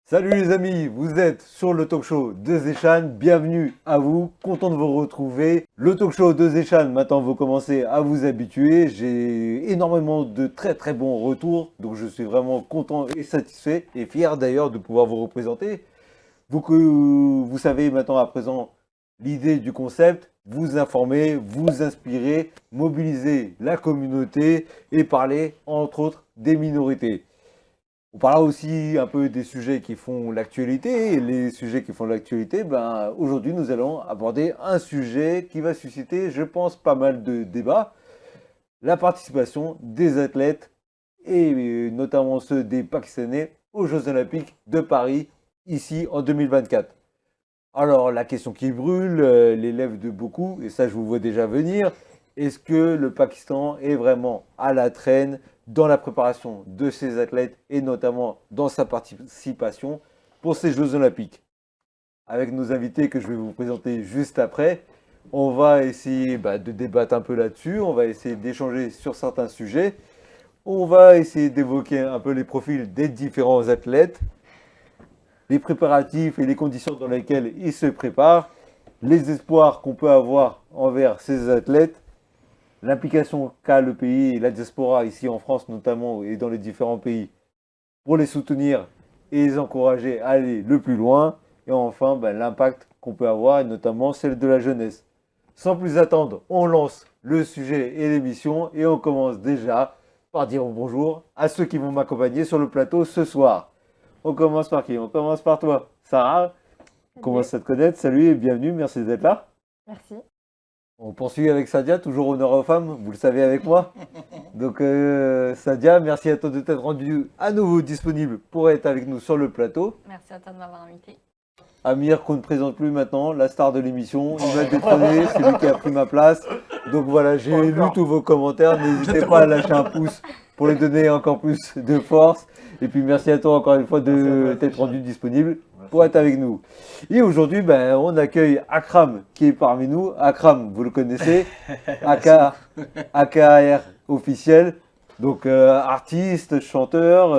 Salut les amis, vous êtes sur le talk show de Zéchan, bienvenue à vous, content de vous retrouver. Le talk show de Zéchan, maintenant vous commencez à vous habituer, j'ai énormément de très bons retours, donc je suis vraiment content et satisfait et fier d'ailleurs de pouvoir vous représenter. Vous que vous savez maintenant à présent l'idée du concept, vous informer, vous inspirer, mobiliser la communauté et parler entre autres des minorités. On parlera aussi un peu des sujets qui font l'actualité. Et les sujets qui font l'actualité, aujourd'hui, nous allons aborder un sujet qui va susciter, je pense, pas mal de débats. La participation des athlètes, et notamment ceux des Pakistanais, aux Jeux Olympiques de Paris, ici en 2024. Alors, la question qui brûle les lèvres de beaucoup, et ça, je vous vois déjà venir, est-ce que le Pakistan est vraiment à la traîne dans la préparation de ses athlètes et notamment dans sa participation pour ces Jeux Olympiques? Avec nos invités que je vais vous présenter juste après, on va essayer de débattre un peu là-dessus, on va essayer d'échanger sur certains sujets, on va essayer d'évoquer un peu les profils des différents athlètes, les préparatifs et les conditions dans lesquelles ils se préparent, les espoirs qu'on peut avoir envers ces athlètes, l'implication qu'a le pays et la diaspora ici en France notamment et dans les différents pays pour les soutenir et les encourager à aller le plus loin. Et enfin, l'impact qu'on peut avoir et notamment celle de la jeunesse. Sans plus attendre, on lance le sujet et l'émission et on commence déjà par dire bonjour à ceux qui vont m'accompagner sur le plateau ce soir. On commence par qui? On commence par toi, Sarah. On commence à te connaître. Salut et bienvenue, merci d'être là. Merci. On poursuit avec Sadia, toujours honneur aux femmes, vous le savez avec moi. Donc Sadia, merci à toi de t'être rendu à nouveau disponible pour être avec nous sur le plateau. Merci à toi de m'avoir invité. Amir, qu'on ne présente plus maintenant, la star de l'émission, il va détrôner, c'est lui qui a pris ma place. Donc voilà, j'ai lu tous vos commentaires, n'hésitez pas à lâcher un pouce pour lui donner encore plus de force. Et puis merci à toi encore une fois de t'être rendu disponible pour être avec nous. Et aujourd'hui, on accueille Akram qui est parmi nous. Akram, vous le connaissez, AKR officiel, donc artiste, chanteur,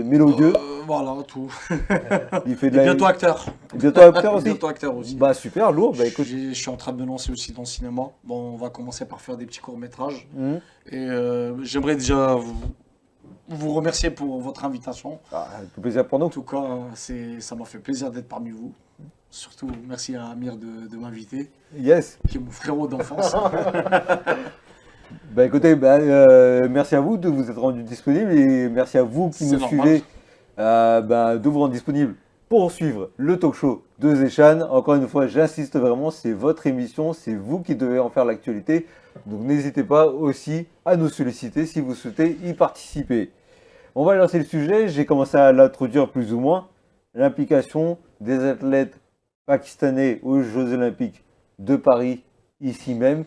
mélodieux. Voilà, tout. Il fait de Et la... bientôt acteur. Bientôt acteur aussi. Bientôt acteur aussi. Bah super, lourd. Bah écoute. Je suis en train de me lancer aussi dans le cinéma. Bon, on va commencer par faire des petits courts-métrages. Et j'aimerais déjà vous remercier pour votre invitation. Tout plaisir pour nous. En tout cas, ça m'a fait plaisir d'être parmi vous. Surtout, merci à Amir de m'inviter. Yes. Qui est mon frérot d'enfance. Bah écoutez, merci à vous de vous être rendu disponible et merci à vous qui nous suivez de vous rendre disponible pour suivre le talk show de Zéchan. Encore une fois, j'insiste vraiment, c'est votre émission, c'est vous qui devez en faire l'actualité. Donc n'hésitez pas aussi à nous solliciter si vous souhaitez y participer. On va lancer le sujet, j'ai commencé à l'introduire plus ou moins. L'implication des athlètes pakistanais aux Jeux Olympiques de Paris, ici même.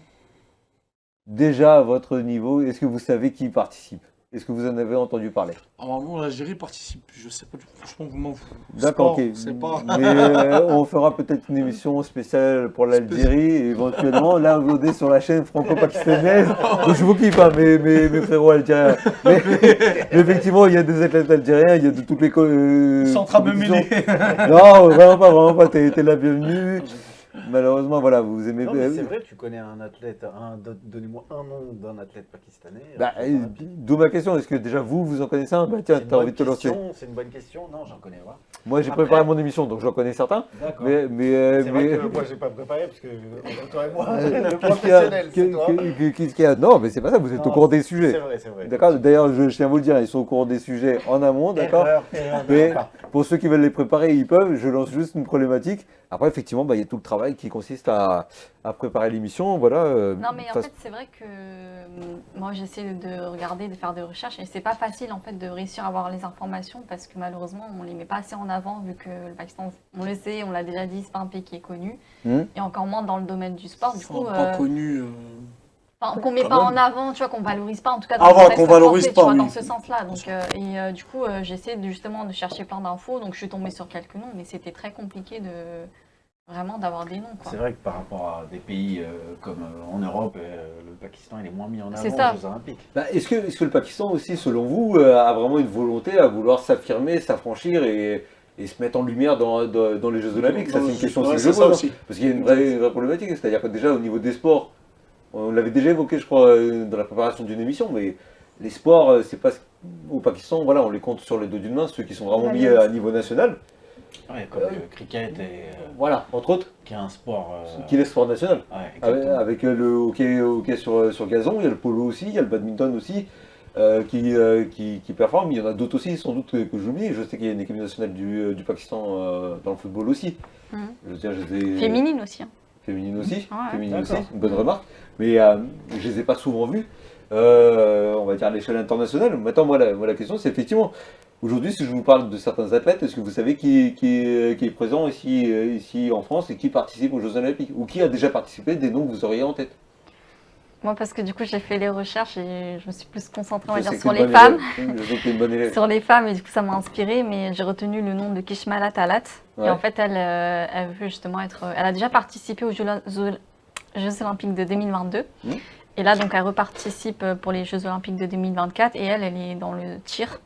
Déjà à votre niveau, est-ce que vous savez qui participe? Est-ce que vous en avez entendu parler? Normalement, l'Algérie participe. Je sais pas, franchement, vous m'en foutez. D'accord, ok. Mais on fera peut-être une émission spéciale pour l'Algérie, éventuellement. Là, on est sur la chaîne franco-pakistanaise. Je vous kiffe, hein, mes frérots algériens. Mais effectivement, il y a des athlètes algériens, il y a de toutes les... Ils sont en train de me mêler. Non, vraiment pas. T'es la bienvenue. Malheureusement, voilà, vous aimez... Non, mais c'est vrai, tu connais un athlète, donnez-moi un nom d'un athlète pakistanais. D'où ma question, est-ce que déjà vous en connaissez un? Tiens, t'as envie de te lancer. C'est une bonne question, non, j'en connais pas. Moi, j'ai préparé mon émission, donc j'en connais certains. D'accord. C'est vrai que moi, j'ai pas préparé, parce que toi et moi, le professionnel, c'est toi. Qu'est-ce qu'il y a? Non, mais c'est pas ça, vous êtes au courant des sujets. C'est vrai. D'accord. D'ailleurs, je tiens à vous le dire, ils sont au courant des sujets en amont, d'accord. Mais pour ceux qui veulent les préparer, ils peuvent. Je lance juste une problématique. Après, effectivement, il y a tout le travail qui consiste à préparer l'émission, voilà. Non, mais en fait, c'est vrai que moi, j'essaie de regarder, de faire des recherches, et c'est pas facile en fait de réussir à avoir les informations parce que malheureusement, on les met pas assez en avant vu que le Pakistan, on le sait, on l'a déjà dit, c'est pas un pays qui est connu, et encore moins dans le domaine du sport. Du coup, pas connu. Qu'on met pas en avant, tu vois, qu'on valorise pas, en tout cas dans le qu'on valorise pas, dans ce sens-là. Donc, du coup, j'essaie justement de chercher plein d'infos. Donc, je suis tombée sur quelques noms, mais c'était très compliqué vraiment d'avoir des noms. C'est vrai que par rapport à des pays comme en Europe, le Pakistan il est moins mis en avant aux Jeux Olympiques. Est-ce que le Pakistan aussi, selon vous, a vraiment une volonté à vouloir s'affirmer, s'affranchir et et se mettre en lumière dans les Jeux Olympiques. Ça, c'est une question aussi, aussi. Parce qu'il y a une vraie problématique. C'est-à-dire que déjà, au niveau des sports, on l'avait déjà évoqué, je crois, dans la préparation d'une émission, mais les sports, c'est pas au Pakistan, voilà, on les compte sur les dos d'une main, ceux qui sont vraiment mis à niveau national. Ouais, comme le cricket et voilà, entre autres. Qui est un sport. Qui est le sport national. Ouais, avec le hockey sur gazon, il y a le polo aussi, il y a le badminton aussi, qui performe. Il y en a d'autres aussi, sans doute que j'oublie. Je sais qu'il y a une équipe nationale du Pakistan dans le football aussi. Féminine aussi. Hein. Féminine aussi, Ouais, féminine aussi, une bonne remarque. Mais je ne les ai pas souvent vus, on va dire à l'échelle internationale. Maintenant, moi, la question, c'est effectivement, aujourd'hui, si je vous parle de certains athlètes, est-ce que vous savez qui est présent ici en France et qui participe aux Jeux Olympiques? Ou qui a déjà participé, des noms que vous auriez en tête? Moi, parce que du coup, j'ai fait les recherches et je me suis plus concentrée, on va dire, Je sais sur que t'es les une femmes. bonne élève. Je sais que t'es une bonne élève. Sur les femmes, et du coup, ça m'a inspirée, mais j'ai retenu le nom de Kishmala Talat. Ouais. Et en fait, elle veut justement être. Elle a déjà participé aux Jeux Olympiques de 2022. Et là, donc, elle reparticipe pour les Jeux Olympiques de 2024. Et elle est dans le tir.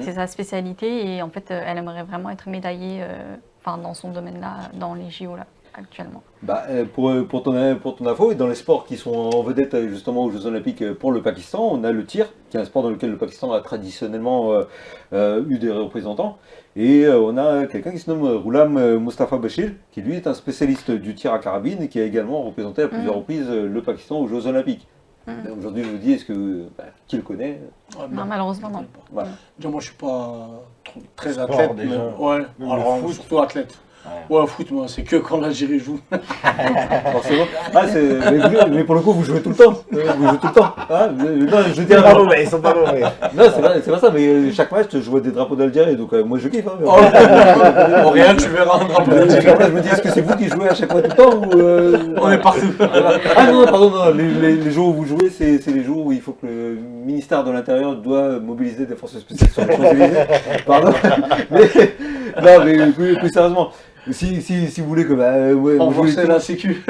C'est sa spécialité. Et en fait, elle aimerait vraiment être médaillée dans son domaine-là, dans les JO là, actuellement. Bah, pour ton info, et dans les sports qui sont en vedette justement aux Jeux Olympiques pour le Pakistan, on a le tir, qui est un sport dans lequel le Pakistan a traditionnellement eu des représentants. Et on a quelqu'un qui se nomme Ghulam Mustafa Bashir, qui lui est un spécialiste du tir à carabine et qui a également représenté à plusieurs reprises le Pakistan aux Jeux Olympiques. Aujourd'hui, je vous dis, est-ce que qui le connaît? Non, malheureusement, non. Voilà. Déjà, moi, je suis pas très Sport, athlète. déjà. Ouais, alors surtout athlète. Ouais, foot, moi, c'est que quand l'Algérie joue. Forcément. Mais pour le coup, vous jouez tout le temps. Vous jouez tout le temps. Hein, non, je dis, Ils sont pas mauvais. non, c'est pas ça, mais chaque match, je vois des drapeaux d'Algérie, donc moi je kiffe. Hein, En rien, tu verras un drapeau d'Algérie. je me dis, est-ce que c'est vous qui jouez à chaque fois tout le temps ou On est partout. Ah non, pardon, non, les jours où vous jouez, c'est les jours où il faut que le ministère de l'Intérieur doit mobiliser des forces spéciales sur les Champs-Élysées. Pardon. Mais plus sérieusement. Si vous voulez que renforcer la sécu.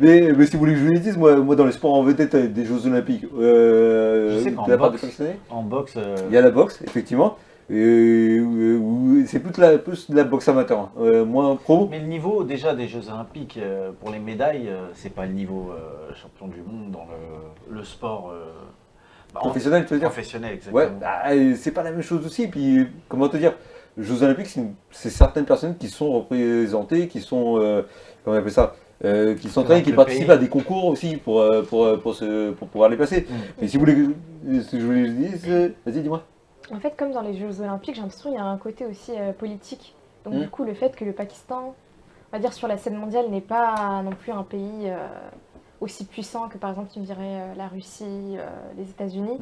mais si vous voulez que je vous le dise, moi dans les sports en vedette des Jeux Olympiques, je sais qu'en de la part des boxe, Pakistanais, en boxe, il y a la boxe, effectivement. C'est plus de la boxe amateur, moins pro. mais le niveau déjà des Jeux Olympiques pour les médailles, c'est pas le niveau champion du monde dans le sport Professionnel, tu veux dire? professionnel, exactement. Ouais, c'est pas la même chose aussi. Puis, comment te dire, les Jeux Olympiques, c'est certaines personnes qui sont représentées, qui sont, comment on appelle ça, qui s'entraînent, qui participent à des concours aussi pour pouvoir les passer. Mais si vous voulez que je vous le dise, vas-y, dis-moi. En fait, comme dans les Jeux Olympiques, j'ai l'impression qu'il y a un côté aussi politique. Donc du coup, le fait que le Pakistan, on va dire sur la scène mondiale, n'est pas non plus un pays aussi puissant que par exemple, tu me dirais la Russie, les États-Unis.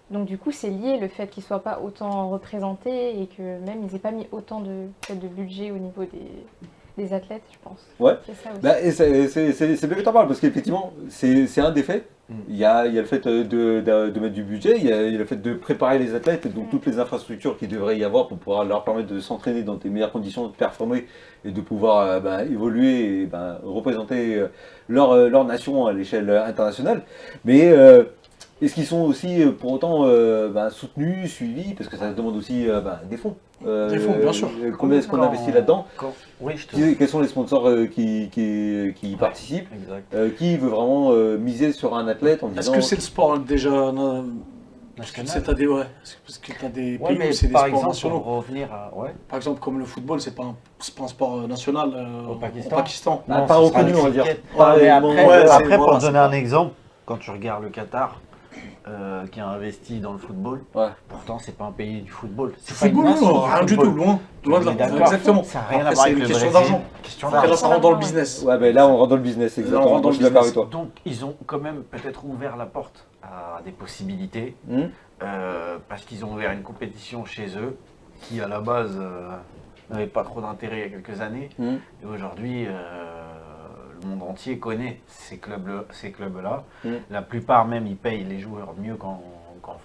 Donc du coup, c'est lié le fait qu'ils ne soient pas autant représentés et que même ils n'aient pas mis autant de budget au niveau des athlètes, je pense. Ouais. C'est ça aussi. Bah, et c'est bien que tu en parles parce qu'effectivement, c'est un des faits. Il y a le fait de mettre du budget, il y a le fait de préparer les athlètes, donc toutes les infrastructures qu'il devrait y avoir pour pouvoir leur permettre de s'entraîner dans des meilleures conditions, de performer et de pouvoir évoluer et représenter leur nation à l'échelle internationale. Mais est-ce qu'ils sont aussi pour autant soutenus, suivis, parce que ça demande aussi des fonds. Des fonds, bien sûr. Combien est-ce qu'on investit là-dedans? Oui, je te Quels sont les sponsors qui y participent? Exact. Qui veut vraiment miser sur un athlète en disant... Est-ce que c'est le sport déjà parce que national? tu as des Ouais, pays mais où c'est des par sports exemple, nationaux. pour revenir à... Ouais. Par exemple, comme le football, c'est pas un sport national Au Pakistan. au Pakistan. Pas Non, ce sera reconnu, le on va dire. cricket. Pas Mais vraiment- après, Ouais, après, c'est- pour voilà, te donner c'est un pas- exemple, quand tu regardes le Qatar, qui a investi dans le football, Ouais. pourtant c'est pas un pays du football. C'est pas Football, une nation non, du rien du football. tout, loin de On est là. d'accord. Exactement. Ça n'a rien Après, à voir c'est avec une le question Brésil. d'argent. Question Après, là, d'argent. ça rentre dans le business. Ouais, ben là, on rentre dans le business, exactement. Là, on rentre dans Je suis le d'accord avec business. toi. Donc ils ont quand même peut-être ouvert la porte à des possibilités, parce qu'ils ont ouvert une compétition chez eux qui à la base n'avait pas trop d'intérêt il y a quelques années. Et aujourd'hui, le monde entier connaît ces clubs-là. La plupart même, ils payent les joueurs mieux qu'en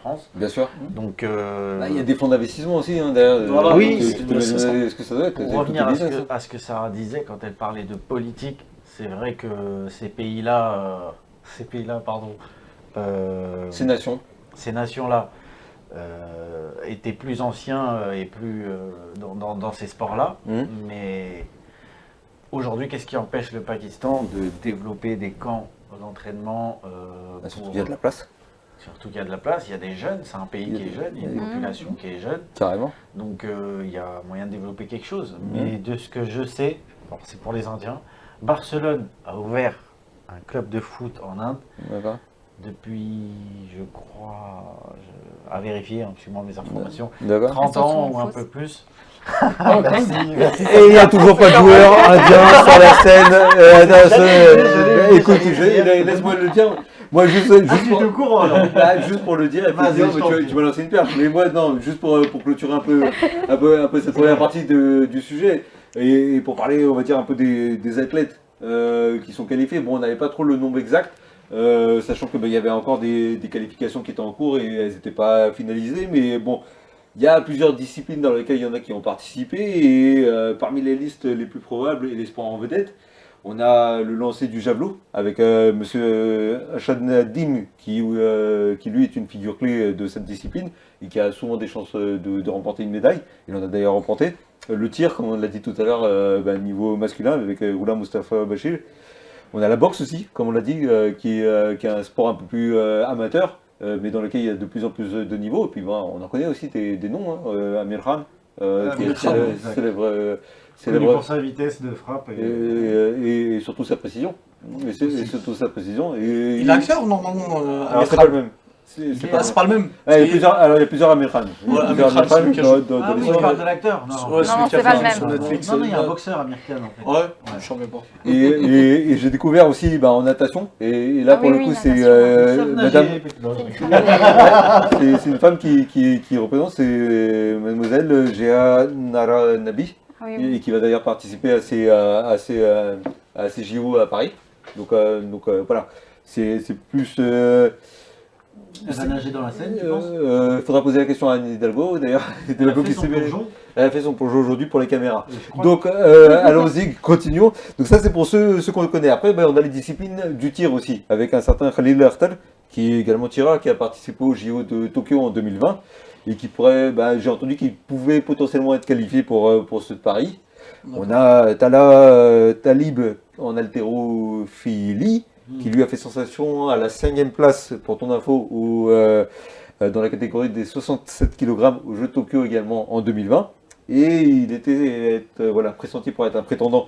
France. Bien sûr. Donc, Il y a des fonds d'investissement aussi, derrière. Voilà, oui, c'est ce que ça doit être. pour revenir à ce que Sarah disait quand elle parlait de politique, c'est vrai que ces pays-là, Ces nations. ces nations-là étaient plus anciens et plus dans ces sports-là. Mhm. Mais aujourd'hui, qu'est-ce qui empêche le Pakistan de développer des camps d'entraînement Surtout qu'il y a de la place, Surtout qu'il y a de la place, il y a des jeunes, c'est un pays qui est jeune, il y a une population qui est jeune. carrément. Donc il y a moyen de développer quelque chose. Mais de ce que je sais, alors c'est pour les Indiens, Barcelone a ouvert un club de foot en Inde D'accord. depuis, je crois, à vérifier, hein, suivant mes informations, D'accord. 30 ans ou un Fausse. peu plus. Et il n'y a toujours pas de joueur indien sur la scène internationale. Écoute, laisse-moi le dire. Moi, juste pour le dire, effectivement, tu m'as lancé une perche. Mais moi, non, juste pour clôturer un peu cette première partie du sujet et pour parler, on va dire, un peu des athlètes qui sont qualifiés. Bon, on n'avait pas trop le nombre exact, sachant que il y avait encore des qualifications qui étaient en cours et elles n'étaient pas finalisées. Mais bon, il y a plusieurs disciplines dans lesquelles il y en a qui ont participé et parmi les listes les plus probables et les sports en vedette, on a le lancer du javelot avec Monsieur Ashad Nadim qui lui est une figure clé de cette discipline et qui a souvent des chances de remporter une médaille. Il en a d'ailleurs remporté. Le tir, comme on l'a dit tout à l'heure, niveau masculin avec Ghulam Mustafa Bashir. On a la boxe aussi, comme on l'a dit, qui est un sport un peu plus amateur, mais dans lequel il y a de plus en plus de niveaux. Et puis on en connaît aussi des noms, hein, Amir Khan, qui est célèbre. Connu pour sa vitesse de frappe. Et surtout sa précision. Et surtout sa précision. Et, Il est acteur ou non, alors c'est pas le même. C'est pas le même. Il y a plusieurs Amir Khan. Il y a plusieurs Amir Khan, c'est lui qui a joué. dans Ah oui, l'histoire. tu parles de l'acteur. Non, Ouais, celui Non, qui a c'est pas fait le même. sur Netflix. non, il y a un boxeur américain en fait. Ouais, je savais pas. Et j'ai découvert aussi en natation. Et là, Ah pour oui, le coup, oui, c'est natation. madame. C'est une femme qui représente, c'est mademoiselle Géa Nara Nabi. Ah oui, oui. Et qui va d'ailleurs participer à ces JO à Paris. Donc voilà, c'est plus. Elle va nager dans la Seine, tu penses Il faudra poser la question à Anne Hidalgo, d'ailleurs. Hidalgo qui s'est elle a fait son plongeon aujourd'hui pour les caméras. Donc allons-y, continuons. Donc ça c'est pour ceux qu'on connaît. Après on a les disciplines du tir aussi, avec un certain Khalil Ertal, qui est également tireur, qui a participé aux JO de Tokyo en 2020, et qui pourrait, j'ai entendu qu'il pouvait potentiellement être qualifié pour ce Paris. On a Talib en haltérophilie, qui lui a fait sensation à la 5e place, pour ton info, dans la catégorie des 67 kg aux Jeux de Tokyo également en 2020. Et il était pressenti pour être un prétendant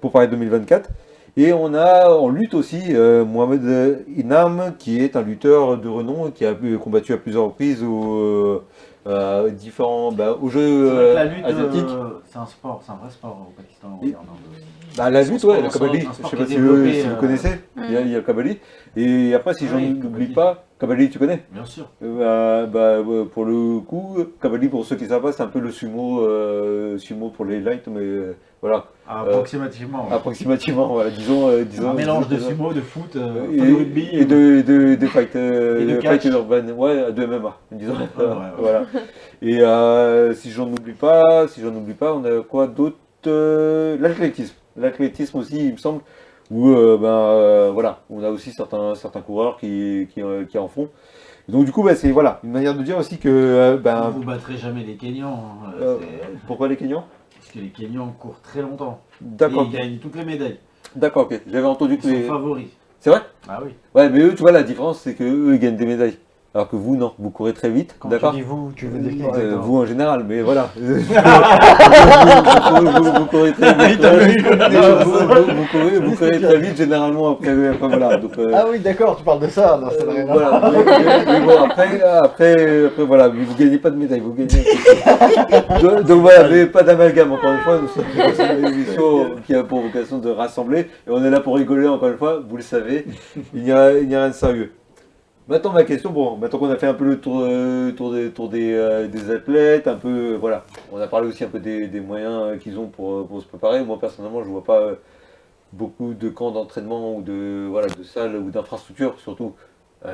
pour Paris 2024. Et on a en lutte aussi Mohamed Inam, qui est un lutteur de renom, qui a combattu à plusieurs reprises aux Jeux la lutte, asiatiques. c'est un sport, c'est un vrai sport au Pakistan. Et- la lutte, ouais, le Kabali, un sport je sais qui pas est si développé, vous connaissez, il y a le Kabali. Et après, si j'en Oui, oublie Kabali. pas, Kabali, tu connais? Bien sûr. Pour le coup, Kabali, pour ceux qui ne savent pas, c'est un peu le sumo pour les lights, mais voilà, Approximativement. Ouais. approximativement, voilà, disons. Un mélange de sumo, de foot, et, de rugby. et de fight, de fight catch. urban, ouais, de MMA, disons. Ouais. Voilà. Et si j'en oublie pas, on a quoi d'autre? L'athlétisme aussi, il me semble, où voilà, on a aussi certains coureurs qui en font. Donc du coup, c'est voilà, une manière de dire aussi que Vous battrez jamais les Kenyans. pourquoi les Kenyans? Parce que les Kenyans courent très longtemps. D'accord, Et ils gagnent toutes les médailles. d'accord, ok. J'avais entendu Ils que sont favoris. c'est vrai? Ah oui. Ouais, mais eux, tu vois, la différence, c'est que eux, ils gagnent des médailles. Alors que vous, non, vous courez très vite, Quand d'accord? tu dis vous, tu veux dire qui exactement Vous en général, mais voilà. Vous courez très vite. Vous courez très vite généralement après voilà. Donc, Ah oui, d'accord, tu parles de ça. Non, c'est vrai. voilà. Mais bon, après, voilà, vous gagnez pas de médaille, vous gagnez. Donc voilà, mais pas d'amalgame encore une fois. C'est une émission qui a pour vocation de rassembler et on est là pour rigoler encore une fois. Vous le savez, il n'y a rien de sérieux. Maintenant, ma question, maintenant qu'on a fait un peu le tour des athlètes, un peu, voilà, on a parlé aussi un peu des moyens qu'ils ont pour se préparer. Moi, personnellement, je vois pas beaucoup de camps d'entraînement ou de salles ou d'infrastructures, surtout,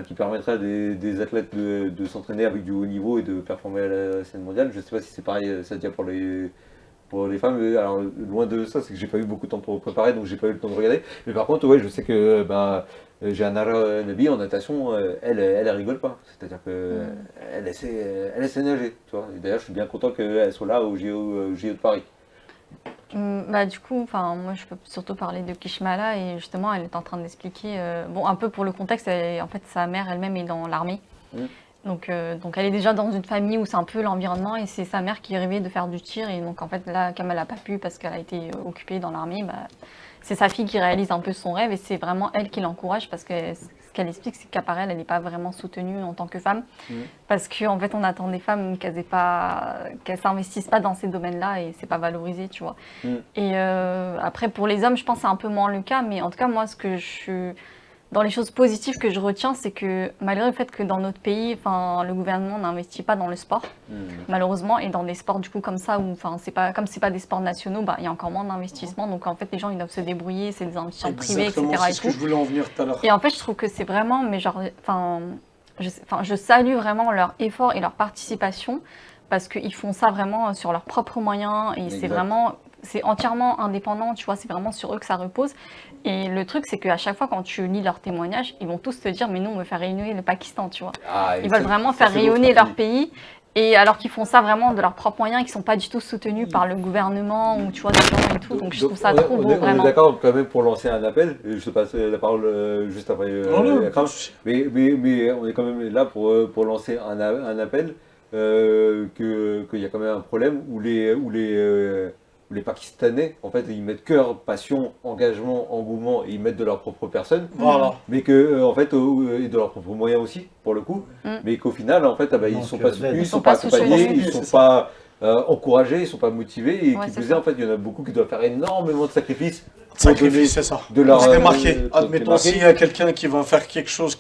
qui permettraient à des athlètes de s'entraîner avec du haut niveau et de performer à la scène mondiale. Je sais pas si c'est pareil, ça se dit pour les femmes. Alors, loin de ça, c'est que j'ai pas eu beaucoup de temps pour me préparer, donc j'ai pas eu le temps de regarder. Mais par contre, ouais, je sais que J'ai un Nabi en natation, elle rigole pas. C'est-à-dire que elle essaie de nager. Tu vois. Et d'ailleurs, je suis bien content qu'elle soit là au JO de Paris. Bah, du coup, moi je peux surtout parler de Kishmala et justement elle est en train d'expliquer, bon un peu pour le contexte, en fait sa mère elle-même est dans l'armée. Donc elle est déjà dans une famille où c'est un peu l'environnement et c'est sa mère qui rêvait de faire du tir et donc en fait là comme elle n'a pas pu parce qu'elle a été occupée dans l'armée, bah, c'est sa fille qui réalise un peu son rêve et c'est vraiment elle qui l'encourage parce que ce qu'elle explique c'est qu'à part elle n'est pas vraiment soutenue en tant que femme parce qu'en fait on attend des femmes qu'elles s'investissent pas dans ces domaines-là et c'est pas valorisé, tu vois. Et après pour les hommes je pense que c'est un peu moins le cas mais en tout cas moi dans les choses positives que je retiens, c'est que malgré le fait que dans notre pays, le gouvernement n'investit pas dans le sport, malheureusement, et dans des sports du coup comme ça, où comme c'est pas des sports nationaux, il y a encore moins d'investissement. Donc en fait, les gens ils doivent se débrouiller, c'est des institutions privées, etc. C'est ce que je voulais en venir tout à l'heure. Et en fait, je trouve que c'est vraiment, je salue vraiment leur effort et leur participation parce qu'ils font ça vraiment sur leurs propres moyens et c'est entièrement indépendant, tu vois, c'est vraiment sur eux que ça repose. Et le truc, c'est qu'à chaque fois, quand tu lis leurs témoignages, ils vont tous te dire, mais nous, on veut faire rayonner le Pakistan, tu vois. Ils veulent vraiment faire rayonner leur pays. Et alors qu'ils font ça vraiment de leurs propres moyens, qui ne sont pas du tout soutenus par le gouvernement ou tu vois, des gens et tout. Donc je trouve ça trop beau, vraiment. On est d'accord quand même pour lancer un appel. Je te passe la parole juste après Akram. Mais on est quand même là pour lancer un appel qu'il y a quand même un problème où les Pakistanais, en fait, ils mettent cœur, passion, engagement, engouement, et ils mettent de leur propre personne. Voilà. Mais que, en fait, et de leurs propres moyens aussi, pour le coup. Mais qu'au final, en fait, ils ne sont pas soutenus, ils ne sont pas accompagnés, ils ne sont pas encouragés, ils ne sont pas motivés. Et qui plus est, en fait, il y en a beaucoup qui doivent faire énormément de sacrifices. Sacrifices, c'est ça. C'était marqué. Admettons, s'il y a quelqu'un qui va faire quelque chose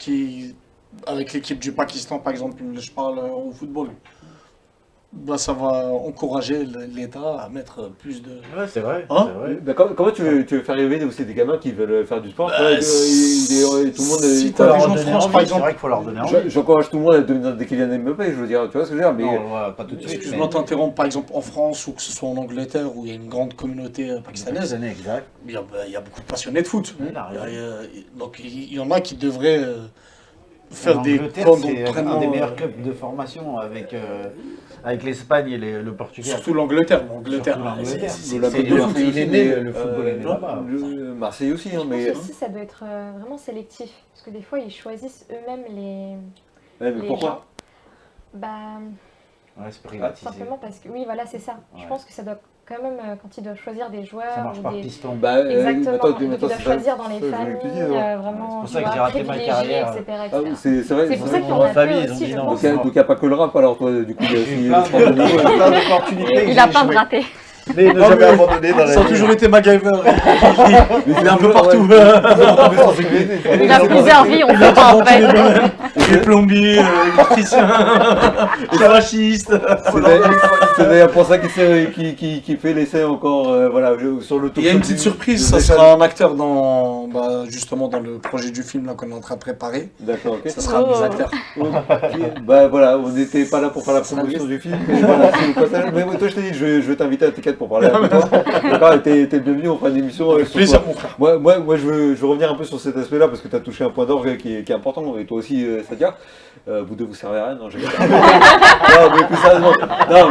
avec l'équipe du Pakistan, par exemple, je parle au football. Ça va encourager l'État à mettre plus de... Ouais, c'est vrai. Comment tu veux faire rêver aussi des gamins qui veulent faire du sport tout le monde si t'as des gens de France, par exemple... C'est vrai qu'il faut leur donner envie. J'encourage tout le monde à devenir des Kylian Mbappé, je veux dire, tu vois ce que je veux dire, mais... Non, pas tout de suite. Excuse-moi de t'interrompre, par exemple en France ou que ce soit en Angleterre où il y a une grande communauté pakistanaise, Exact. il y a beaucoup de passionnés de foot. Donc il y en a qui devraient faire des camps d'entraînement. C'est un des meilleurs clubs de formation avec l'Espagne et le Portugal. Surtout l'Angleterre. Il est né, le football est né là-bas. Marseille aussi, Je mais... pense aussi ça doit être vraiment sélectif. Parce que des fois, ils choisissent eux-mêmes mais les pourquoi gens. Ouais, c'est privatisé. Simplement parce que, oui, voilà, c'est ça. Ouais. Je pense que ça doit quand même, quand ils doivent choisir des joueurs... Ça marche ou par des... piston. Exactement, attends, ils doivent choisir dans les ça, je voulais familles, te dire, ouais. vraiment, C'est pour ça que j'ai raté ma carrière. etc. C'est vrai. C'est pour ça qu'il y en ma a famille, peu ils ont aussi, dit je non. pense. Donc il n'y a pas que le rap, alors toi, du coup, il y a J'ai eu aussi... plein d'opportunités. Il a pas de raté. Mais ne jamais abandonner dans la Ça a vie. toujours été MacGyver. Il est un peu partout. Il a plusieurs vies, on sait pas en fait. Il est plombier, électricien, garagiste. C'est d'ailleurs pour ça qu'il fait l'essai encore sur le Il y a une petite surprise, ça sera un acteur justement dans le projet du film qu'on est en train de préparer. D'accord, ok. Ça sera un des acteurs. On n'était pas là pour faire la promotion du film. Mais voilà, c'est le passage. Mais toi, je t'ai dit, je vais t'inviter à T4 pour parler avec toi. D'accord, t'es le bienvenu, on fera une émission. Avec plaisir, mon frère. Moi, je veux revenir un peu sur cet aspect-là parce que tu as touché un point d'orgue qui est important. Et toi aussi, Sadia. Vous deux, vous servez à rien, non, non,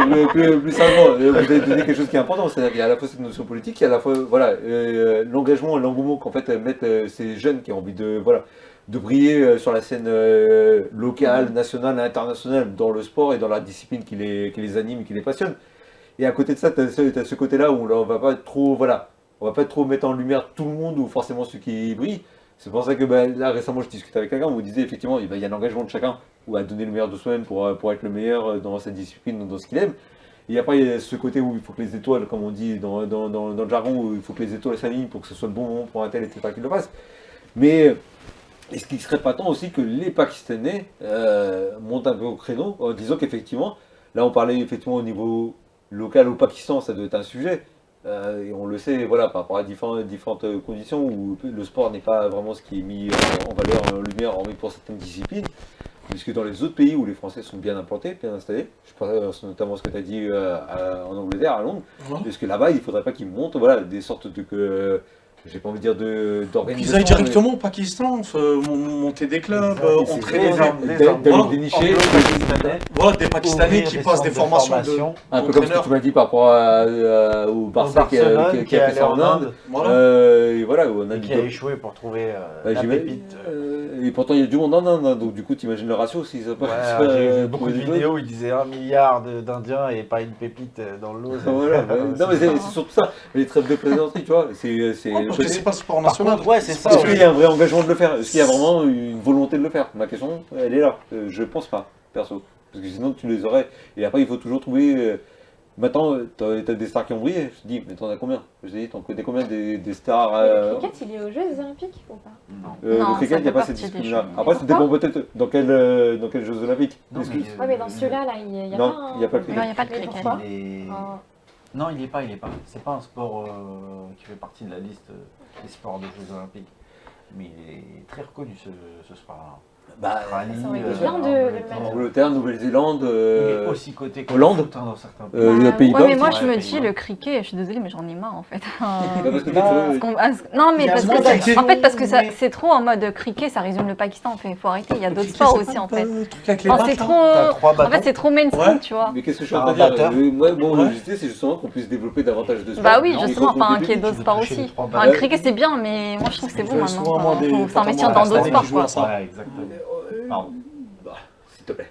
mais plus sérieusement, vous avez donné quelque chose qui est important. C'est-à-dire qu'il y a à la fois cette notion politique, il y a à la fois l'engagement et l'engouement qu'en fait mettent ces jeunes qui ont envie de briller sur la scène locale, nationale, internationale, dans le sport et dans la discipline qui les anime, qui les passionne. Et à côté de ça, tu as ce côté-là où on va pas trop mettre en lumière tout le monde ou forcément ceux qui brillent. C'est pour ça que là récemment je discutais avec quelqu'un, on me disait effectivement il y a l'engagement de chacun ou à donner le meilleur de soi-même pour être le meilleur dans sa discipline, dans ce qu'il aime. Et après il y a ce côté où il faut que les étoiles, comme on dit dans le jargon, où il faut que les étoiles s'alignent pour que ce soit le bon moment pour un tel, etc. qui le fasse. Mais est-ce qu'il ne serait pas temps aussi que les Pakistanais montent un peu au créneau en disant qu'effectivement, là on parlait effectivement au niveau local au Pakistan, ça doit être un sujet. Et on le sait, par rapport à différentes conditions où le sport n'est pas vraiment ce qui est mis en valeur, en lumière, hormis pour certaines disciplines. Puisque dans les autres pays où les Français sont bien implantés, bien installés, je pense notamment à ce que tu as dit en Angleterre, à Londres, parce que là-bas, il ne faudrait pas qu'ils montent des sortes de j'ai pas envie de dire Qu'ils d'organisation. aillent directement au Pakistan, monter des clubs, mais entraîner d'aller dénicher voilà, des Pakistanais qui passent des formations un peu comme ce que tu m'as dit par rapport au Barça qui a fait ça en Inde. Et voilà, où on a qui a échoué pour trouver la pépite. Et pourtant il y a du monde en Inde, hein, donc du coup t'imagines le ratio si ça passe. J'ai vu beaucoup de vidéos où ils disaient 1 milliard d'Indiens et pas une pépite dans l'eau. Voilà, non mais c'est surtout ça, les trêves de plaisanterie, tu vois, parce que c'est pas le sport national. Ouais, c'est ça. Est-ce qu'il y a un vrai engagement de le faire? Est-ce qu'il y a vraiment une volonté de le faire? Ma question, elle est là. Je pense pas, perso. Parce que sinon, tu les aurais. Et après, il faut toujours trouver. Maintenant, t'as des stars qui ont brillé. Je te dis, mais t'en as combien? Je te dis, t'en connais combien des stars. Le cricket, il est aux Jeux Olympiques ou pas? Non, le cricket, il n'y a pas cette discipline-là. Après, ça dépend peut-être dans quels Jeux Olympiques. Non, Ouais, mais dans ceux-là, il n'y a Non, pas. il n'y a pas le Non, il n'y cricket. a pas de Mais cricket. pourquoi Non, il est pas. C'est pas un sport qui fait partie de la liste des sports des Jeux Olympiques. Mais il est très reconnu ce sport-là. Bah, Australie, ça aurait été bien de le mettre. Angleterre, Nouvelle-Zélande, il est aussi coté que Hollande. le foot, hein, dans certains pays. les Pays-Bas. Ouais, mais moi aussi. je me Ouais, dis, Pays-Bas. le cricket, je suis désolée, mais j'en ai marre en fait. Parce que Non, mais Il y a parce moins que d'actions, en fait, parce que mais- c'est trop en mode cricket, ça résume le Pakistan. Il faut arrêter. Il y a d'autres sports aussi en fait. Le truc avec les Enfin, battes, c'est là. trop. T'as 3 En fait, bâtons. c'est trop mainstream, Ouais. tu vois. Mais qu'est-ce que je suis en Un train de dire? batteur. Moi, mon Ouais. objectif, c'est justement qu'on puisse développer davantage de sports. Bah oui, Et justement, qu'on enfin, qu'il y ait débute. d'autres veux sports toucher aussi. les trois Enfin, balles. le cricket, c'est bien, mais moi je trouve que c'est Je bon vois maintenant. souvent, moi, Enfin, des faut potes s'investir à dans moi, d'autres qui sports, jouent quoi. à ça. Ouais, exactement. Pardon. S'il te plaît.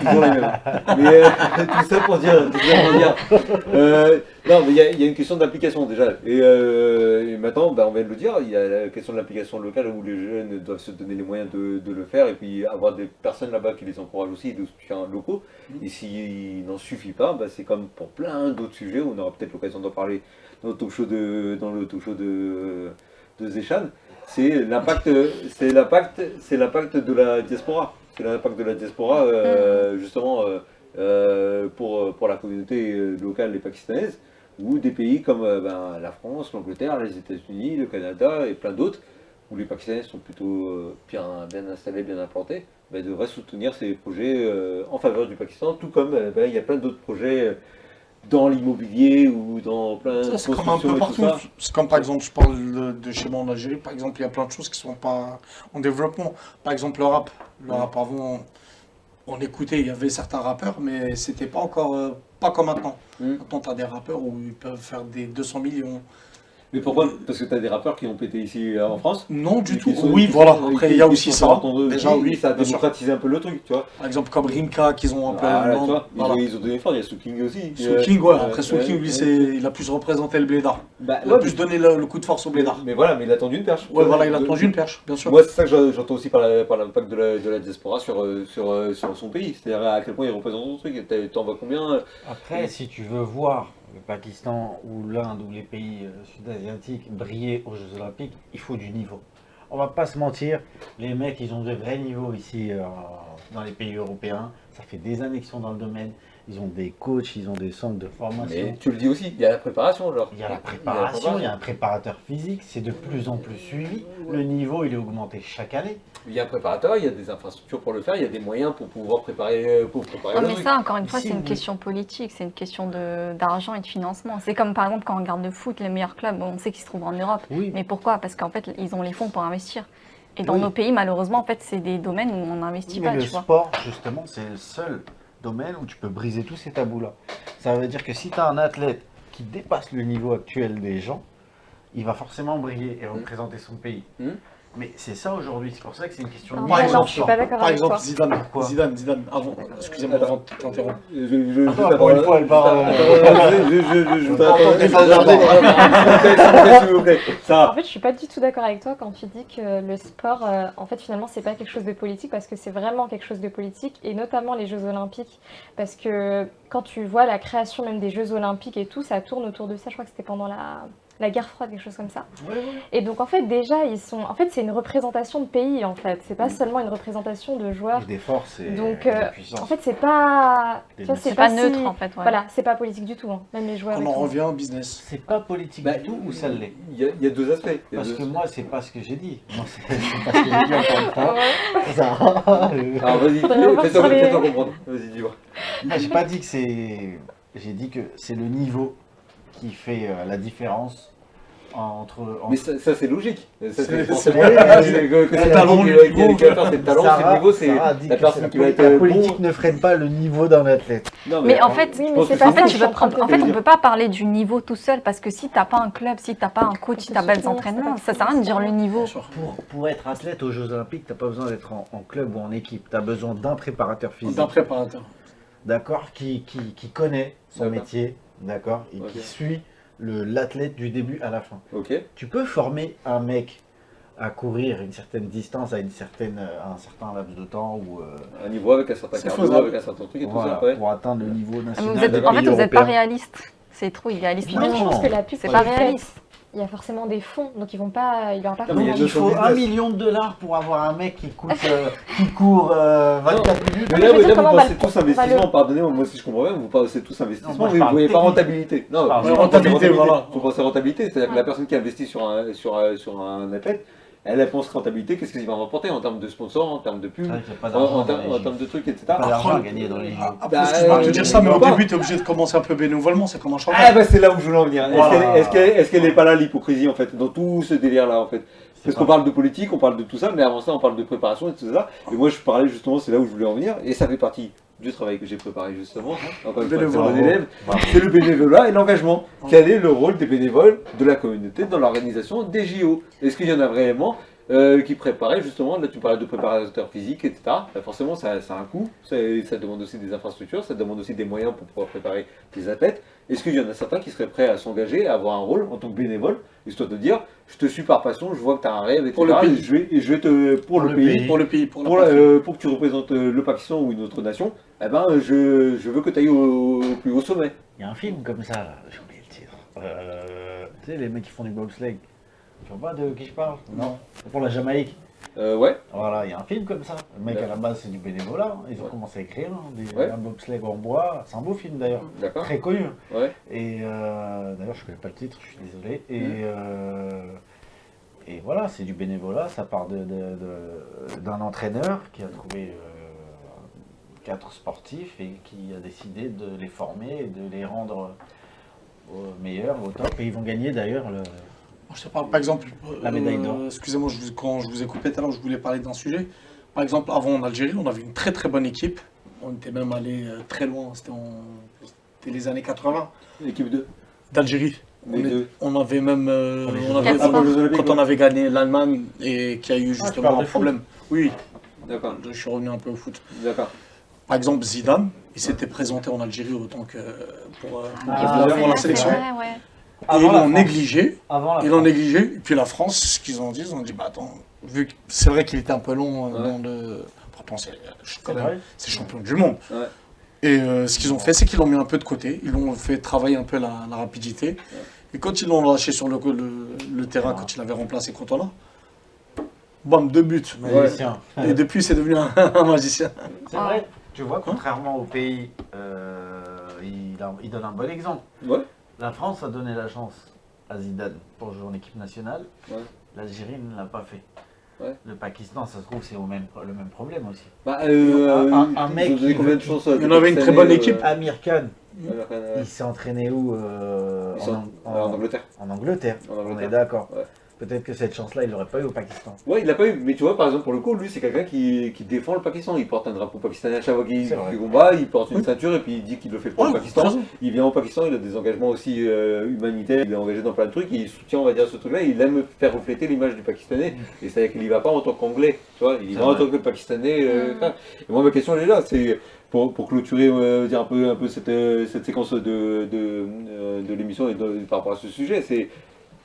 Toujours les mêmes. Mais tout ça pour dire. Non, mais il y a une question d'application déjà. Et maintenant, on vient de le dire, il y a la question de l'application locale où les jeunes doivent se donner les moyens de le faire et puis avoir des personnes là-bas qui les encouragent aussi, des soutiens locaux. Et s'il n'en suffit pas, c'est comme pour plein d'autres sujets, on aura peut-être l'occasion d'en parler dans le talk show de Zéchan. C'est l'impact de la diaspora. C'est l'impact de la diaspora, justement, pour la communauté locale et pakistanaise, ou des pays comme la France, l'Angleterre, les États-Unis, le Canada et plein d'autres, où les Pakistanais sont plutôt bien installés, bien implantés, devraient soutenir ces projets en faveur du Pakistan, tout comme il y a plein d'autres projets dans l'immobilier ou dans plein de Ça, c'est comme un peu partout. C'est comme par exemple, je parle de chez moi en Algérie, par exemple, il y a plein de choses qui sont pas en développement. Par exemple, le rap. Le rap avant, on écoutait, il y avait certains rappeurs, mais c'était pas encore, pas comme maintenant. Maintenant, tu as des rappeurs où ils peuvent faire des 200 millions. Mais pourquoi? Parce que tu as des rappeurs qui ont pété ici en France? Non, du Et tout. qui sont- Oui, qui voilà. sont- Après, qui- il y a qui aussi sont ça. entendus Déjà, aussi, oui, ça a bien sûr. démocratisé un peu le truc, tu vois. Par exemple, comme Rimka, qu'ils ont un peu. Voilà, tu non, vois, voilà. ils ont donné fort, il y a Soul King aussi. Soul King, ouais. Après, Soul King, lui, il a plus représenté le blédard. Il a ouais, plus donné le coup de force au blédard. mais voilà, mais il a tendu une perche. Ouais, voilà, il a tendu une perche, bien sûr. Moi, c'est ça que j'entends aussi par l'impact de la diaspora sur son pays. C'est-à-dire à quel point il représente son truc. T'en vois combien? Après, si tu veux voir le Pakistan ou l'Inde ou les pays sud-asiatiques briller aux Jeux Olympiques, il faut du niveau. On va pas se mentir, les mecs, ils ont de vrais niveaux ici dans les pays européens. Ça fait des années qu'ils sont dans le domaine. Ils ont des coachs, ils ont des centres de formation. Mais tu le dis aussi, il y a la préparation, genre. Il y a la préparation, il y a un préparateur physique, c'est de plus en plus suivi. Le niveau, il est augmenté chaque année. Il y a un préparateur, il y a des infrastructures pour le faire, il y a des moyens pour pouvoir préparer Ouais, le mais truc. ça, encore une fois, Si c'est une vous- question politique, c'est une question d'argent et de financement. C'est comme par exemple quand on regarde le foot, les meilleurs clubs, on sait qu'ils se trouvent en Europe. Oui. Mais pourquoi? Parce qu'en fait, ils ont les fonds pour investir. Et dans Oui. nos pays, malheureusement, en fait, c'est des domaines où on n'investit Mais pas, le tu vois. sport, justement, c'est le seul domaine où tu peux briser tous ces tabous-là. Ça veut dire que si tu as un athlète qui dépasse le niveau actuel des gens, il va forcément briller et représenter son pays. Mais c'est ça aujourd'hui, c'est pour ça que c'est une question de Non, Par non, exemple, je suis pas d'accord Par avec exemple, toi. Zidane, avant, excusez-moi avant de t'interrompre. Encore une fois, elle parle. Je voudrais s'il vous plaît. En Ça. fait, je suis pas du tout d'accord avec toi quand tu dis que le sport, en fait, finalement, c'est pas quelque chose de politique parce que c'est vraiment quelque chose de politique et notamment les Jeux Olympiques. Parce que quand tu vois la création même des Jeux Olympiques et tout, ça tourne autour de ça. Je crois que c'était pendant la guerre froide, quelque chose comme ça. Et donc, en fait, déjà, en fait, c'est une représentation de pays, en fait. C'est pas seulement une représentation de joueurs. Des forces et Donc, de puissance. en fait, c'est pas. Des tu vois, C'est pas si- neutre, en fait. Ouais. Voilà, c'est pas politique du tout. Hein. Même les joueurs. On et en tout. revient au business. C'est pas politique du tout ou ça l'est? Il y a deux aspects. Il y a Parce deux- que moi, c'est pas ce que j'ai dit. Moi, c'est pas ce que j'ai dit encore une fois. Ça- Alors vas-y, Faudrait revoir sur les- fais-toi comprendre. Vas-y, dis-moi. Moi, j'ai pas dit que c'est. J'ai dit que c'est le niveau qui fait la différence Mais ça, c'est logique. Ça, C'est forcément vrai. que c'est le talent qui va faire, c'est le talent, c'est le niveau, c'est la personne qui va être La bon. politique ne freine pas le niveau d'un athlète. Non, Mais en fait, oui, je mais pense c'est que pas En fait, ça, tu je veux suis en train de en fait, te on dire. peut pas parler du niveau tout seul parce que si t'as pas un club, si t'as pas un coach, si t'as pas des soutenir, entraînements, ça ça sert à rien de dire le niveau. Bien sûr. Pour être athlète aux Jeux Olympiques, t'as pas besoin d'être en club ou en équipe. Tu as besoin d'un préparateur physique, D'un préparateur. d'accord, qui connaît son D'accord. métier, d'accord, et Ok. qui suit l'athlète du début à la fin. Ok. Tu peux former un mec à courir une certaine distance à un certain laps de temps ou Un niveau avec un certain C'est cardio, faisable. avec un certain truc et tout voilà, ça, ouais. pour atteindre le niveau Mais national. vous êtes, d'accord. en fait, pays vous n'êtes pas européen. réaliste. C'est trop idéaliste. Non, Moi, je pense que la pub c'est qu'elle pas est faite, réaliste. il y a forcément des fonds, donc ils vont pas, il aura pas Non, mais il y a Donc de il faut business. 1 million de dollars pour avoir un mec qui court 24 minutes. Mais mais là, je veux dire, vous comment on pensez va tous le- investissement, pardonnez-moi, moi si je comprends bien, vous pensez tous Non, investissement, moi, je mais vous ne parle voyez pas technique. rentabilité. Non, Je parle vous pensez rentabilité, voilà. Vous pensez rentabilité, c'est-à-dire que Ouais. la personne qui investit sur un athlète, elle pense rentabilité, qu'est-ce qu'il va rapporter en termes de sponsors, en termes de pub, C'est vrai qu'il y a pas en d'argent dans termes les en JO. termes de trucs, etc. Pas d'argent à gagner dans les JO. Après, Bah, excuse-moi de te dire ça, mais au pas. début, tu es obligé de commencer un peu bénévolement, c'est comme un champion. Ah bah c'est là où je voulais en venir. Voilà. Est-ce qu'elle n'est pas là l'hypocrisie en fait, dans tout ce délire-là en fait? Parce qu'on pas- parle de politique, on parle de tout ça, mais avant ça on parle de préparation et tout ça. Et moi je parlais justement, c'est là où je voulais en venir, et ça fait partie du travail que j'ai préparé justement. Encore une fois, c'est Bénévolat. mon élève. Bravo. C'est le bénévolat et l'engagement. Quel est le rôle des bénévoles de la communauté dans l'organisation des JO? Est-ce qu'il y en a vraiment qui préparaient justement, là tu parlais de préparateurs physiques, etc. Là, forcément ça a un coût, ça demande aussi des infrastructures, ça demande aussi des moyens pour pouvoir préparer des athlètes. Est-ce qu'il y en a certains qui seraient prêts à s'engager, à avoir un rôle en tant que bénévole, histoire de dire, je te suis par passion, je vois que tu as un rêve, etc. Pour le pays. Et je vais te, pour le pays, Pour le pays, pour la pour, patrie. pour que tu représentes le Pakistan ou une autre nation, eh ben, je veux que tu ailles au plus haut sommet. Il y a un film comme ça, là, j'ai oublié le titre. Tu sais, les mecs qui font du bobsleigh. Tu vois pas de qui je parle? Non. C'est pour la Jamaïque. Ouais, Voilà, il y a un film comme ça. Le mec à la base c'est du bénévolat. Ils ont Ouais. commencé à écrire Ouais. un bobsleigh en bois. C'est un beau film d'ailleurs. d'accord. Très connu. Ouais. Et d'ailleurs, je connais pas le titre, je suis désolé. Et voilà, c'est du bénévolat. Ça part d'un entraîneur qui a trouvé 4 sportifs et qui a décidé de les former et de les rendre meilleurs, au top. Et ils vont gagner d'ailleurs le. Je te parle par exemple, La médaille d'or. excusez-moi, quand je vous ai coupé tout à l'heure, je voulais parler d'un sujet. Par exemple, avant en Algérie, on avait une très très bonne équipe. On était même allé très loin, c'était les années 80 L'équipe 2. d'Algérie. Les deux. On avait même, les on avait- Jeux Olympiques, quand on avait gagné l'Allemagne et qu'il y a eu tu justement parles des de foot? problèmes. Oui, D'accord, je suis revenu un peu au foot. d'accord. Par exemple, Zidane, il s'était présenté en Algérie autant que pour Ah, pour la c'est sélection. vrai, ouais. Et Avant ils la l'ont France. négligé. Avant la Ils l'ont France. négligé. Et puis la France, ce qu'ils ont dit, ils ont dit, bah attends, vu que c'est vrai qu'il était un peu long Ouais. dans le. Pourtant, c'est C'est vrai. c'est champion du monde. Ouais. Et ce qu'ils ont fait, c'est qu'ils l'ont mis un peu de côté. Ils l'ont fait travailler un peu la rapidité. Et quand ils l'ont lâché sur le terrain, quand il avait remplacé Cantona, bam, 2 buts. Magicien. Et depuis, c'est devenu un magicien. C'est vrai. Tu vois, contrairement au pays, il donne un bon exemple. Ouais. La France a donné la chance à Zidane pour jouer en équipe nationale. Ouais. L'Algérie ne l'a pas fait. Ouais. Le Pakistan, ça se trouve, c'est le même problème aussi. Bah, Un mec ils ont donné qui combien de veut- chances Il y en avait une très bonne équipe. Amir Khan, Ouais. il s'est entraîné où Ils sont en Angleterre. En Angleterre. En On Angleterre. est d'accord. Ouais. Peut-être que cette chance-là, il l'aurait pas eu au Pakistan. Ouais, il l'a pas eu, mais tu vois, par exemple, pour le coup, lui, c'est quelqu'un qui défend le Pakistan. Il porte un drapeau pakistanais à chaque fois qu'il C'est vrai. combat, il porte une Oui. ceinture et puis il dit qu'il le fait pour Ouais, le Pakistan. t'as raison. Il vient au Pakistan, il a des engagements aussi humanitaires, il est engagé dans plein de trucs, il soutient, on va dire, ce truc-là, il aime faire refléter l'image du Pakistanais. Et c'est-à-dire qu'il y va pas en tant qu'anglais, tu vois, il y C'est va en vrai. tant que Pakistanais. Et moi, ma question, elle est là, c'est pour clôturer dire un peu cette séquence de l'émission et par rapport à ce sujet, c'est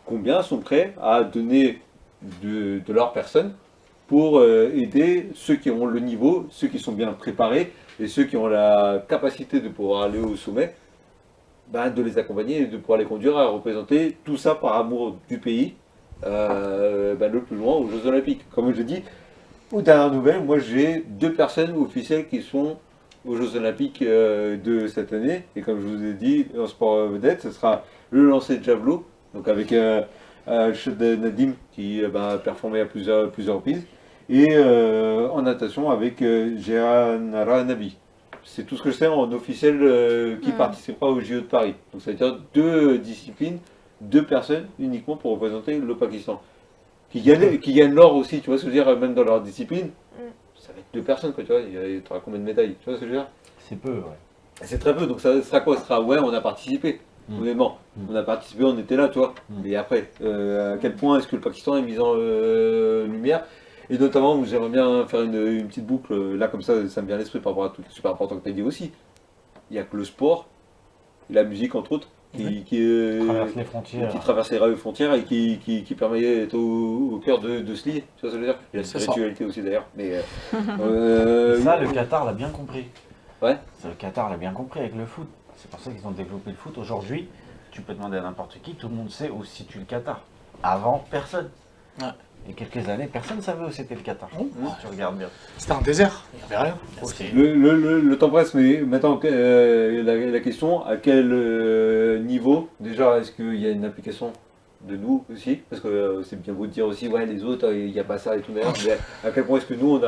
combien sont prêts à donner de leur personne pour aider ceux qui ont le niveau, ceux qui sont bien préparés et ceux qui ont la capacité de pouvoir aller au sommet, de les accompagner et de pouvoir les conduire à représenter tout ça par amour du pays le plus loin aux Jeux Olympiques. Comme je dis, aux dernières nouvelles, moi j'ai 2 personnes officielles qui sont aux Jeux Olympiques de cette année. Et comme je vous ai dit, en sport vedette, ce sera le lancer de javelot, donc avec Nadim qui a performé à plusieurs reprises, et en natation avec Jehanara Nabi. C'est tout ce que je sais en officiel qui participera au JO de Paris. Donc ça veut dire 2 disciplines 2 personnes uniquement pour représenter le Pakistan. Qui gagnent l'or aussi, tu vois ce que je veux dire, même dans leur discipline. Ça va être 2 personnes, quoi, tu vois, tu auras combien de médailles, tu vois ce que je veux dire? C'est peu, ouais. C'est très peu, donc ça sera quoi? Ça sera, ouais, on a participé, honnêtement. On a participé, on était là, tu vois. Et après, à quel point est-ce que le Pakistan est mis en lumière? Et notamment, j'aimerais bien faire une petite boucle, là, comme ça me vient à l'esprit par rapport à tout, c'est super important que tu as dit aussi. Il n'y a que le sport, et la musique, entre autres, qui Traverse les frontières. qui traverse les frontières et qui permet d'être au cœur de ce lit, tu vois ce que je veux dire? Il y a la spiritualité aussi d'ailleurs, mais... Ça, le Qatar l'a bien compris. Ouais. Ça, le Qatar l'a bien compris avec le foot. C'est pour ça qu'ils ont développé le foot. Aujourd'hui, tu peux demander à n'importe qui, tout le monde sait où se situe le Qatar. Avant, personne. Ouais. Il y a quelques années, personne ne savait où c'était le Qatar. Si tu regardes bien. C'était un désert, il n'y avait rien. Le temps presse, mais maintenant la question, à quel niveau, déjà, est-ce qu'il y a une application de nous aussi? Parce que c'est bien beau de dire aussi, ouais, les autres, il n'y a pas ça et tout, mais à quel point est-ce que nous,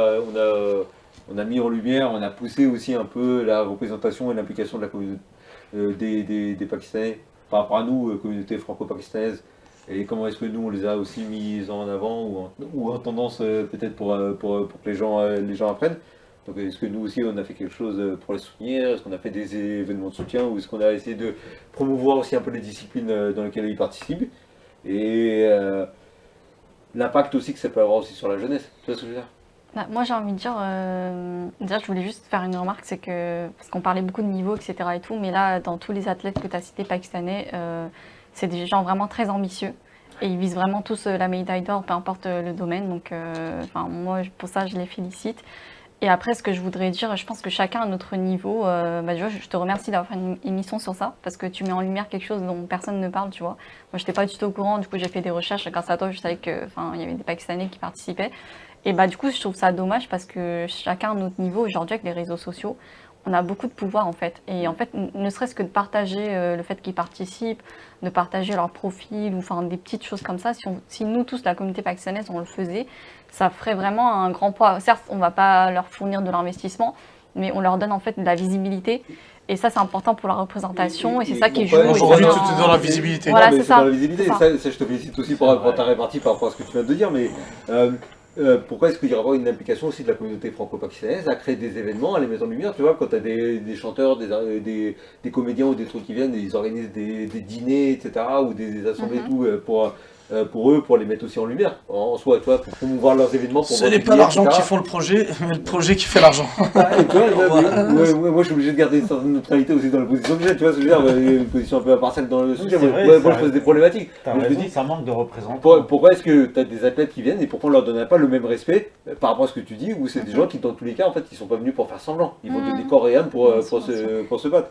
on a mis en lumière, on a poussé aussi un peu la représentation et l'implication de la communauté des Pakistanais par rapport à nous, communauté franco-pakistanaise, et comment est-ce que nous on les a aussi mis en avant ou en tendance peut-être pour que les gens apprennent. Donc est-ce que nous aussi on a fait quelque chose pour les soutenir? Est-ce qu'on a fait des événements de soutien ou est-ce qu'on a essayé de promouvoir aussi un peu les disciplines dans lesquelles ils participent et l'impact aussi que ça peut avoir aussi sur la jeunesse, tu vois ce que je veux dire? Bah, moi j'ai envie de dire, déjà je voulais juste faire une remarque, c'est que, parce qu'on parlait beaucoup de niveau, etc. et tout, mais là dans tous les athlètes que tu as cités pakistanais, c'est des gens vraiment très ambitieux et ils visent vraiment tous la médaille d'or, peu importe le domaine, donc moi pour ça je les félicite. Et après ce que je voudrais dire, je pense que chacun à notre niveau, déjà, je te remercie d'avoir fait une émission sur ça, parce que tu mets en lumière quelque chose dont personne ne parle, tu vois. Moi j'étais pas du tout au courant, du coup j'ai fait des recherches, grâce à toi je savais que, il y avait des Pakistanais qui participaient. Et du coup, je trouve ça dommage parce que chacun à notre niveau, aujourd'hui avec les réseaux sociaux, on a beaucoup de pouvoir en fait. Et en fait, ne serait-ce que de partager le fait qu'ils participent, de partager leur profil ou des petites choses comme ça, si nous tous, la communauté pakistanaise, on le faisait, ça ferait vraiment un grand poids. Certes, on ne va pas leur fournir de l'investissement, mais on leur donne en fait de la visibilité. Et ça, c'est important pour la représentation et c'est ça qui joue. Aujourd'hui, tout est dans la visibilité. Voilà, c'est c'est ça. dans la visibilité. Ça, je te félicite aussi pour ta répartie par rapport à ce que tu viens de dire, mais pourquoi est-ce qu'il y aura une implication aussi de la communauté franco-pakistanaise à créer des événements, à les mettre en lumière, tu vois, quand tu as des chanteurs, des comédiens ou des trucs qui viennent, ils organisent des dîners, etc., ou des assemblées et tout, pour eux, pour les mettre aussi en lumière, en soi, tu vois, pour promouvoir leurs événements. Ce n'est pas l'argent qui font le projet, mais le projet qui fait l'argent. Moi je suis obligé de garder une certaine neutralité aussi dans la position que j'ai, tu vois ce que je veux dire, une position un peu impartiale dans le sujet. Moi je pose des problématiques. Mais je me dis, ça manque de représentants. Pourquoi est-ce que tu as des athlètes qui viennent et pourquoi on leur donne pas le même respect par rapport à ce que tu dis, ou c'est des gens qui dans tous les cas en fait ils sont pas venus pour faire semblant, ils vont donner corps et âme pour se battre.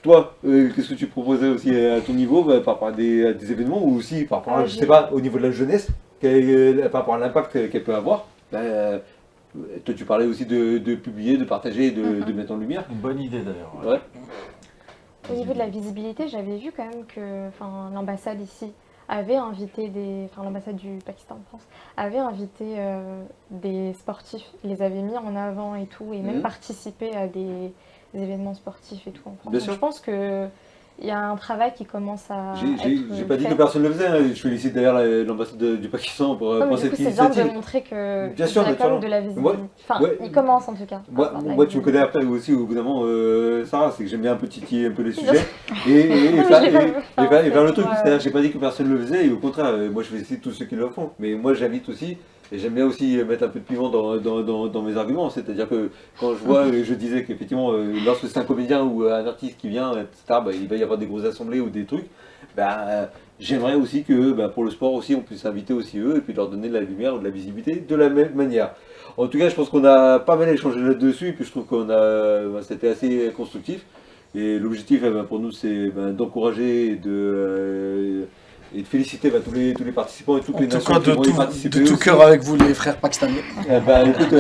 Toi, qu'est-ce que tu proposais aussi à ton niveau par rapport à des événements ou aussi par rapport à, je sais pas, au niveau de la jeunesse, par rapport à l'impact qu'elle peut avoir? Toi, tu parlais aussi de publier, de partager et de mettre en lumière. Une bonne idée d'ailleurs. Ouais. Au niveau de la visibilité, j'avais vu quand même que l'ambassade ici avait invité l'ambassade du Pakistan en France avait invité des sportifs, les avait mis en avant et tout, et même participé à des événements sportifs et tout en France. Donc, je pense que il y a un travail qui commence à J'ai pas dit que personne ne le faisait, hein. Je félicite d'ailleurs l'ambassade du Pakistan pour cette initiative. C'est bien de montrer que bien sûr, y a quand même de la visibilité. Il commence en tout cas. Moi tu me connais après aussi au bout d'un moment, Sarah, c'est que j'aime bien un peu titiller un peu les sujets et faire le truc. C'est-à-dire j'ai pas dit que personne ne le faisait, et au contraire, moi je félicite tous ceux qui le font. Mais moi j'invite aussi. Et j'aime bien aussi mettre un peu de piment dans mes arguments, c'est-à-dire que quand je vois, je disais qu'effectivement, lorsque c'est un comédien ou un artiste qui vient, etc., il va y avoir des grosses assemblées ou des trucs, j'aimerais aussi que pour le sport aussi, on puisse inviter aussi eux et puis leur donner de la lumière ou de la visibilité de la même manière. En tout cas, je pense qu'on a pas mal échangé là-dessus et puis je trouve c'était assez constructif. Et l'objectif pour nous, c'est d'encourager et de féliciter tous les participants et toutes les nations qui vont y participer. De tout cœur avec vous les frères pakistanais. Écoute,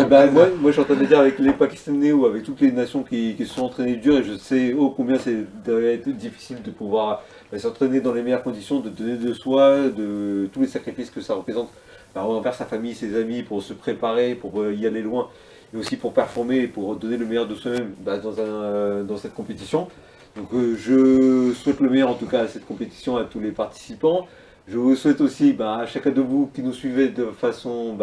moi je suis en train de dire avec les Pakistanais ou avec toutes les nations qui se sont entraînées dur, et je sais combien ça doit être difficile de pouvoir s'entraîner dans les meilleures conditions, de donner de soi, de tous les sacrifices que ça représente envers sa famille, ses amis, pour se préparer, pour y aller loin, et aussi pour performer et pour donner le meilleur de soi-même dans cette compétition. Donc je souhaite le meilleur en tout cas à cette compétition, à tous les participants. Je vous souhaite aussi à chacun de vous qui nous suivez de façon,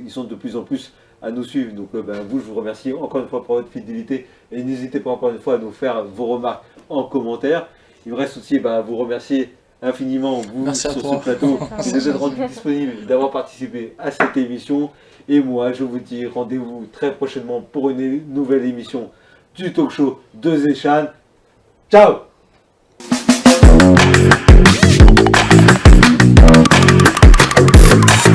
ils sont de plus en plus à nous suivre. Donc vous, je vous remercie encore une fois pour votre fidélité et n'hésitez pas encore une fois à nous faire vos remarques en commentaire. Il me reste aussi à vous remercier infiniment, vous, Merci à sur toi. ce plateau, qui nous êtes rendu disponible et d'avoir participé à cette émission. Et moi, je vous dis rendez-vous très prochainement pour une nouvelle émission du talk show de Zéchan. Ciao!